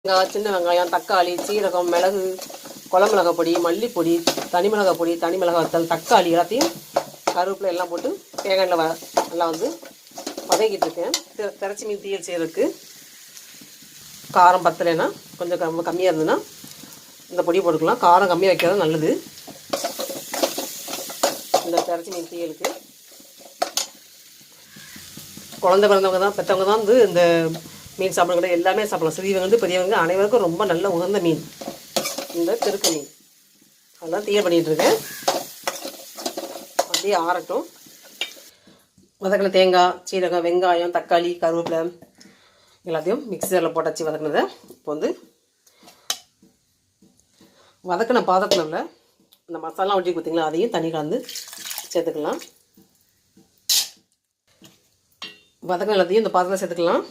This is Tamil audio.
சின்ன வெங்காயம், தக்காளி, சீரகம், மிளகு, குழம்பு மிளகாய் பொடி, மல்லிப்பொடி, தனி மிளகாய் பொடி, தனி மிளகாய் வத்தல், தக்காளி எல்லாத்தையும் கருவேப்பிலை எல்லாம் போட்டு தேங்காய் எண்ணெய் நல்லா வதக்கிட்டு இருக்கேன். திரைச்சி மீன் தீயல் செய்யறதுக்கு காரம் பத்தலைன்னா கொஞ்சம் கம்மியாக இருந்ததுன்னா இந்த பொடி போட்டுக்கலாம். காரம் கம்மியாக வைக்கிறது நல்லது. இந்த திரைச்சி மீன் தீயலுக்கு குழந்தை பிறந்தவங்க தான் பெற்றவங்க தான் இந்த மீன் சாப்பிடக்கூட எல்லாமே சாப்பிடலாம். சிறியவங்க பெரியவங்க அனைவருக்கும் ரொம்ப நல்ல உகந்த மீன் இந்த திருக்க மீன். அதெல்லாம் தீயல் பண்ணிகிட்ருக்கேன். அப்படியே ஆறட்டும். வதக்கின தேங்காய், சீரகம், வெங்காயம், தக்காளி, கருவேப்பிலை எல்லாத்தையும் மிக்சரில் போட்டாச்சு வதக்கினதை. இப்போ வதக்கின பாத்திரத்தில் உள்ள இந்த மசாலா ஊற்றி கொடுத்தீங்களா அதையும் தண்ணி கலந்து சேர்த்துக்கலாம். வதக்கின எல்லாத்தையும் இந்த பாத்திரத்தில் சேர்த்துக்கலாம்.